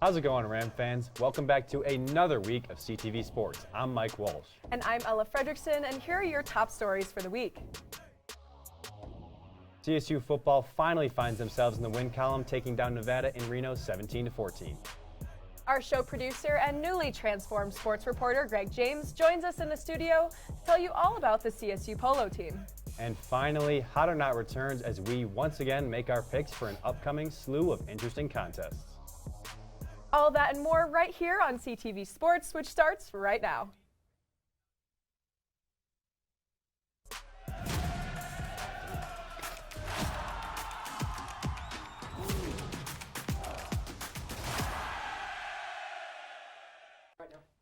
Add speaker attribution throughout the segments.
Speaker 1: How's it going, Ram fans? Welcome back to another week of CTV Sports. I'm Mike Walsh.
Speaker 2: And I'm Fredrickson, and here are your top stories for the week.
Speaker 1: CSU Football finally finds themselves in the win column, taking down Nevada in Reno 17-14.
Speaker 2: Our show producer and newly transformed sports reporter Greg James joins us in the studio to tell you all about the CSU Polo team.
Speaker 1: And finally, Hot or Not returns as we once again make our picks for an upcoming slew of interesting contests.
Speaker 2: All that and more right here on CTV Sports, which starts right now.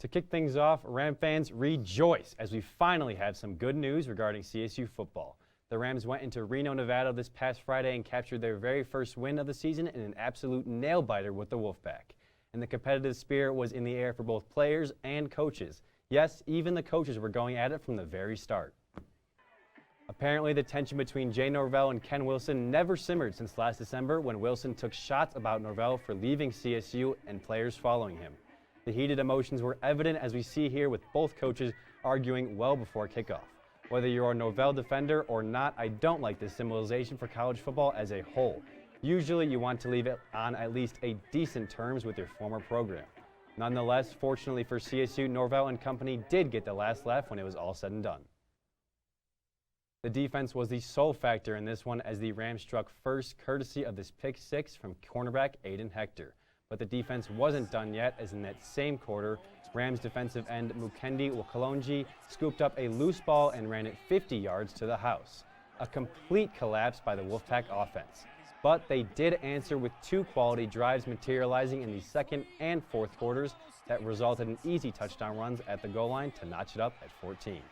Speaker 1: To kick things off, Ram fans rejoice as we finally have some good news regarding CSU football. The Rams went into Reno, Nevada this past Friday and captured their very first win of the season in an absolute nail-biter with the Wolfpack. And the competitive spirit was in the air for both players and coaches. Yes, even the coaches were going at it from the very start. Apparently, the tension between Jay Norvell and Ken Wilson never simmered since last December when Wilson took shots about Norvell for leaving CSU and players following him. The heated emotions were evident as we see here with both coaches arguing well before kickoff. Whether you're a Norvell defender or not, I don't like this symbolization for college football as a whole. Usually you want to leave it on at least a decent terms with your former program. Nonetheless, fortunately for CSU, Norvell and company did get the last laugh when it was all said and done. The defense was the sole factor in this one as the Rams struck first courtesy of this pick six from cornerback Aiden Hector. But the defense wasn't done yet as in that same quarter, Rams defensive end Mukendi Wakalonji scooped up a loose ball and ran it 50 yards to the house. A complete collapse by the Wolfpack offense. But they did answer with two quality drives materializing in the second and fourth quarters that resulted in easy touchdown runs at the goal line to notch it up at 14.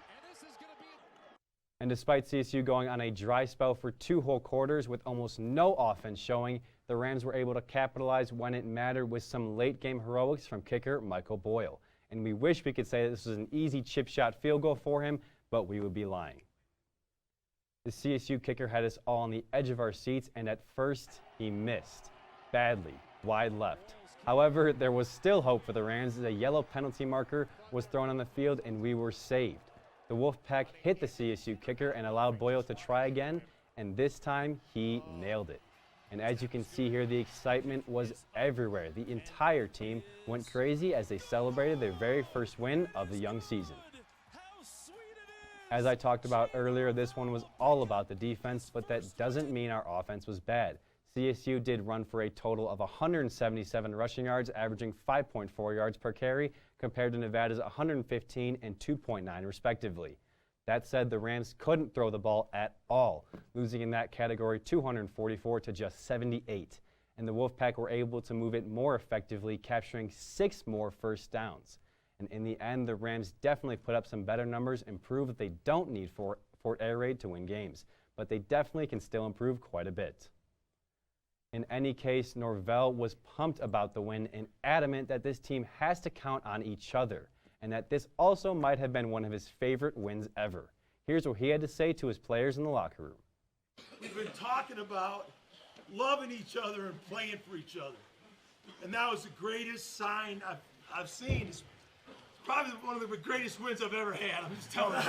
Speaker 1: And despite CSU going on a dry spell for two whole quarters with almost no offense showing, the Rams were able to capitalize when it mattered with some late game heroics from kicker Michael Boyle. And we wish we could say that this was an easy chip shot field goal for him, but we would be lying. The CSU kicker had us all on the edge of our seats, and at first he missed badly, wide left. However, there was still hope for the Rams as a yellow penalty marker was thrown on the field and we were saved. The Wolfpack hit the CSU kicker and allowed Boyle to try again, and this time he nailed it. And as you can see here, the excitement was everywhere. The entire team went crazy as they celebrated their very first win of the young season. As I talked about earlier, this one was all about the defense, but that doesn't mean our offense was bad. CSU did run for a total of 177 rushing yards, averaging 5.4 yards per carry, compared to Nevada's 115 and 2.9 respectively. That said, the Rams couldn't throw the ball at all, losing in that category 244 to just 78. And the Wolfpack were able to move it more effectively, capturing 6 more first downs. And in the end, the Rams definitely put up some better numbers and proved that they don't need Fort Air Raid to win games, but they definitely can still improve quite a bit. In any case, Norvell was pumped about the win and adamant that this team has to count on each other, and that this also might have been one of his favorite wins ever. Here's what he had to say to his players in the locker room.
Speaker 3: We've been talking about loving each other and playing for each other, and that was the greatest sign I've seen. It's probably one of the greatest wins I've ever had. I'm just telling you.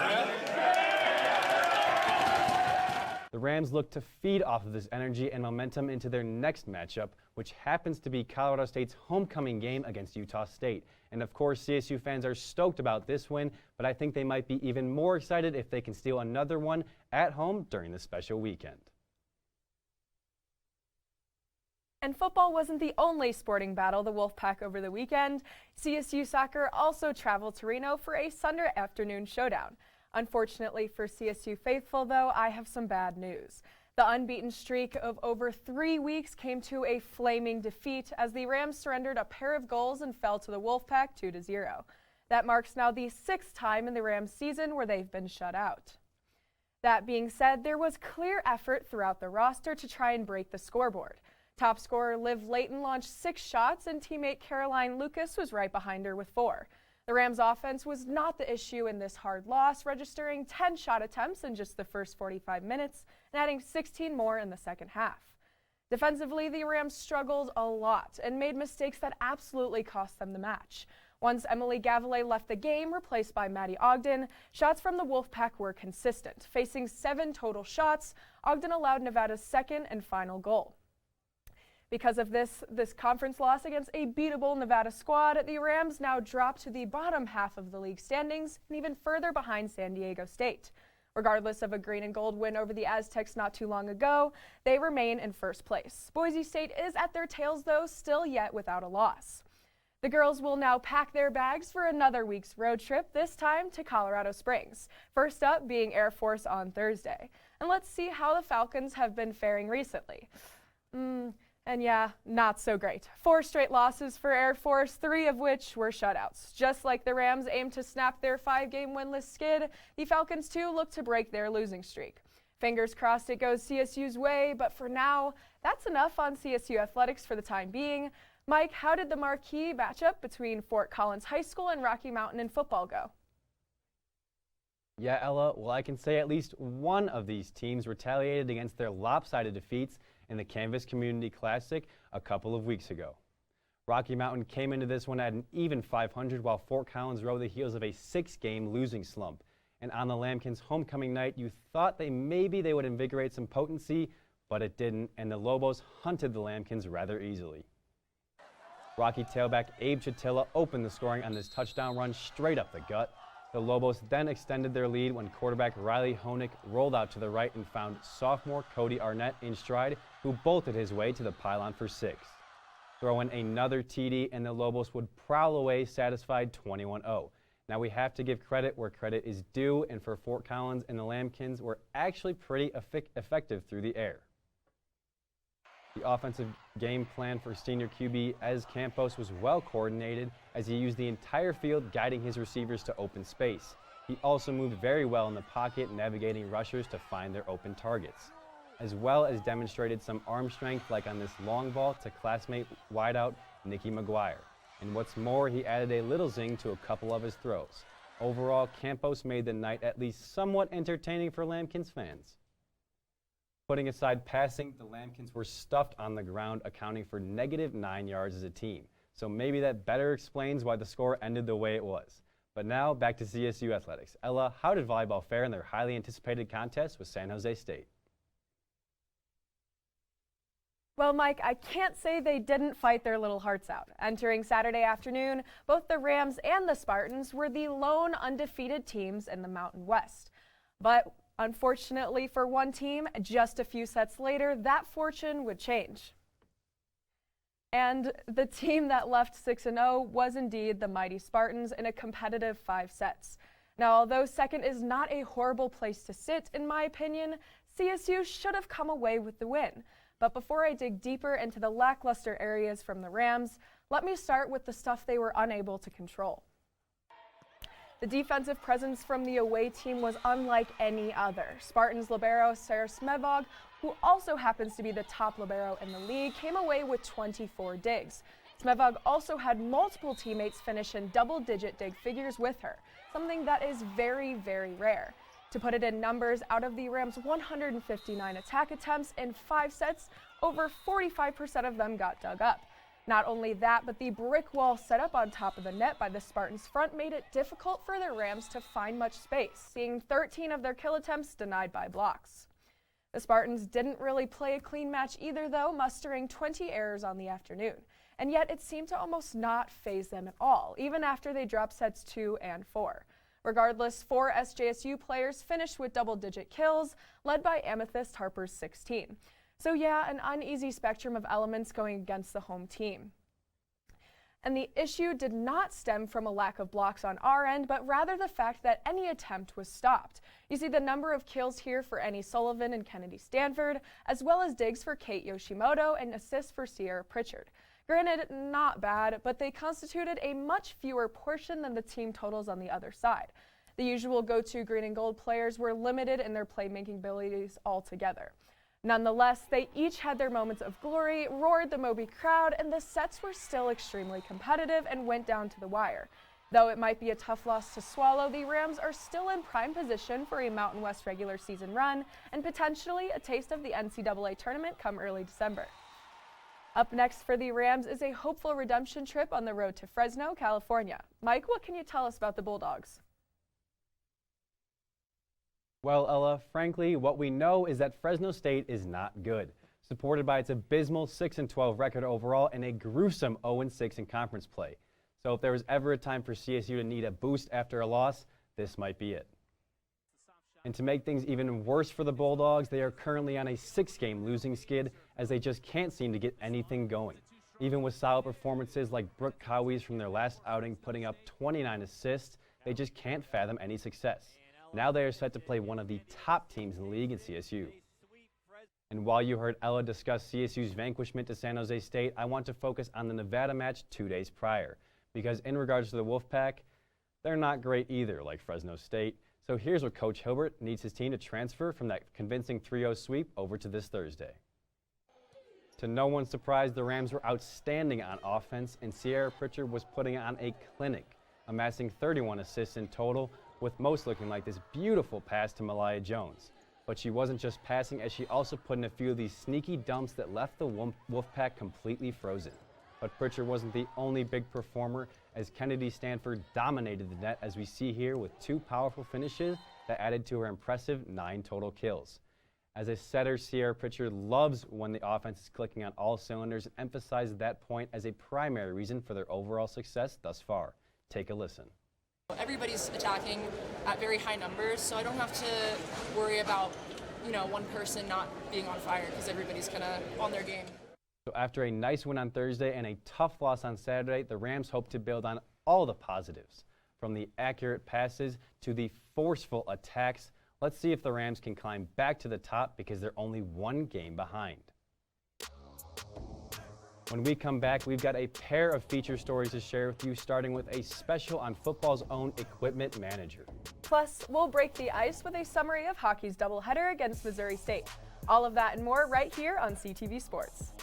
Speaker 1: The Rams look to feed off of this energy and momentum into their next matchup, which happens to be Colorado State's homecoming game against Utah State. And of course, CSU fans are stoked about this win, but I think they might be even more excited if they can steal another one at home during this special weekend.
Speaker 2: And football wasn't the only sporting battle the Wolfpack over the weekend. CSU soccer also traveled to Reno for a Sunday afternoon showdown. Unfortunately for CSU faithful, though, I have some bad news. The unbeaten streak of over 3 weeks came to a flaming defeat as the Rams surrendered a pair of goals and fell to the Wolfpack 2-0. That marks now the 6th time in the Rams season where they've been shut out. That being said, there was clear effort throughout the roster to try and break the scoreboard. Top scorer Liv Layton launched 6 shots and teammate Caroline Lucas was right behind her with 4. The Rams offense was not the issue in this hard loss, registering 10 shot attempts in just the first 45 minutes and adding 16 more in the second half. Defensively, the Rams struggled a lot and made mistakes that absolutely cost them the match. Once Emily Gavilet left the game, replaced by Maddie Ogden, shots from the Wolfpack were consistent. Facing 7 total shots, Ogden allowed Nevada's second and final goal. Because of this conference loss against a beatable Nevada squad, the Rams now drop to the bottom half of the league standings and even further behind San Diego State. Regardless of a green and gold win over the Aztecs not too long ago, they remain in first place. Boise State is at their tails, though, still yet without a loss. The girls will now pack their bags for another week's road trip, this time to Colorado Springs. First up being Air Force on Thursday. And let's see how the Falcons have been faring recently. And yeah, not so great. 4 straight losses for Air Force, 3 of which were shutouts. Just like the Rams aim to snap their 5-game winless skid, the Falcons too look to break their losing streak. Fingers crossed it goes CSU's way, but for now, that's enough on CSU athletics for the time being. Mike, how did the marquee matchup between Fort Collins High School and Rocky Mountain in football go?
Speaker 1: Yeah, Ella, well, I can say at least one of these teams retaliated against their lopsided defeats in the Canvas Community Classic a couple of weeks ago. Rocky Mountain came into this one at an even 500, while Fort Collins rode the heels of a 6-game losing slump. And on the Lambkins homecoming night, you thought maybe they would invigorate some potency, but it didn't, and the Lobos hunted the Lambkins rather easily. Rocky tailback Abe Chatilla opened the scoring on this touchdown run straight up the gut. The Lobos then extended their lead when quarterback Riley Hoenick rolled out to the right and found sophomore Cody Arnett in stride, who bolted his way to the pylon for 6. Throw in another TD and the Lobos would prowl away satisfied 21-0. Now we have to give credit where credit is due, and for Fort Collins and the Lambkins were actually pretty effective through the air. The offensive game plan for senior QB Ez Campos was well coordinated as he used the entire field guiding his receivers to open space. He also moved very well in the pocket, navigating rushers to find their open targets, as well as demonstrated some arm strength like on this long ball to classmate wideout Nikki McGuire. And what's more, he added a little zing to a couple of his throws. Overall, Campos made the night at least somewhat entertaining for Lambkins fans. Putting aside passing, the Lambkins were stuffed on the ground, accounting for -9 yards as a team. So maybe that better explains why the score ended the way it was. But now, back to CSU athletics. Ella, how did volleyball fare in their highly anticipated contest with San Jose State?
Speaker 2: Well, Mike, I can't say they didn't fight their little hearts out. Entering Saturday afternoon, both the Rams and the Spartans were the lone undefeated teams in the Mountain West. But unfortunately for one team, just a few sets later, that fortune would change. And the team that left 6-0 was indeed the mighty Spartans in a competitive 5 sets. Now, although second is not a horrible place to sit, in my opinion, CSU should have come away with the win. But before I dig deeper into the lackluster areas from the Rams, let me start with the stuff they were unable to control. The defensive presence from the away team was unlike any other. Spartans libero Sarah Smevog, who also happens to be the top libero in the league, came away with 24 digs. Smevog also had multiple teammates finish in double-digit dig figures with her, something that is very, very rare. To put it in numbers, out of the Rams' 159 attack attempts in 5 sets, over 45% of them got dug up. Not only that, but the brick wall set up on top of the net by the Spartans' front made it difficult for the Rams to find much space, seeing 13 of their kill attempts denied by blocks. The Spartans didn't really play a clean match either, though, mustering 20 errors on the afternoon. And yet it seemed to almost not faze them at all, even after they dropped sets 2 and 4. Regardless, 4 SJSU players finished with double-digit kills, led by Amethyst Harper's 16. So yeah, an uneasy spectrum of elements going against the home team. And the issue did not stem from a lack of blocks on our end, but rather the fact that any attempt was stopped. You see the number of kills here for Annie Sullivan and Kennedy Stanford, as well as digs for Kate Yoshimoto and assists for Sierra Pritchard. Granted, not bad, but they constituted a much fewer portion than the team totals on the other side. The usual go-to green and gold players were limited in their playmaking abilities altogether. Nonetheless, they each had their moments of glory, roared the Moby crowd, and the sets were still extremely competitive and went down to the wire. Though it might be a tough loss to swallow, the Rams are still in prime position for a Mountain West regular season run and potentially a taste of the NCAA tournament come early December. Up next for the Rams is a hopeful redemption trip on the road to Fresno, California. Mike, what can you tell us about the Bulldogs?
Speaker 1: Well, Ella, frankly, what we know is that Fresno State is not good, supported by its abysmal 6-12 record overall and a gruesome 0-6 in conference play. So if there was ever a time for CSU to need a boost after a loss, this might be it. And to make things even worse for the Bulldogs, they are currently on a 6-game losing skid as they just can't seem to get anything going. Even with solid performances like Brooke Cowie's from their last outing putting up 29 assists, they just can't fathom any success. Now they are set to play one of the top teams in the league in CSU. And while you heard Ella discuss CSU's vanquishment to San Jose State, I want to focus on the Nevada match 2 days prior. Because in regards to the Wolfpack, they're not great either, like Fresno State. So here's what Coach Hilbert needs his team to transfer from that convincing 3-0 sweep over to this Thursday. To no one's surprise, the Rams were outstanding on offense, and Sierra Pritchard was putting on a clinic, amassing 31 assists in total, with most looking like this beautiful pass to Malaya Jones. But she wasn't just passing, as she also put in a few of these sneaky dumps that left the Wolfpack completely frozen. But Pritchard wasn't the only big performer, as Kennedy Stanford dominated the net, as we see here with 2 powerful finishes that added to her impressive 9 total kills. As a setter, Sierra Pritchard loves when the offense is clicking on all cylinders and emphasizes that point as a primary reason for their overall success thus far. Take a listen.
Speaker 4: Everybody's attacking at very high numbers, so I don't have to worry about, one person not being on fire because everybody's kind of on their game.
Speaker 1: So after a nice win on Thursday and a tough loss on Saturday, the Rams hope to build on all the positives. From the accurate passes to the forceful attacks, let's see if the Rams can climb back to the top because they're only 1 game behind. When we come back, we've got a pair of feature stories to share with you, starting with a special on football's own equipment manager.
Speaker 2: Plus, we'll break the ice with a summary of hockey's doubleheader against Missouri State. All of that and more right here on CTV Sports.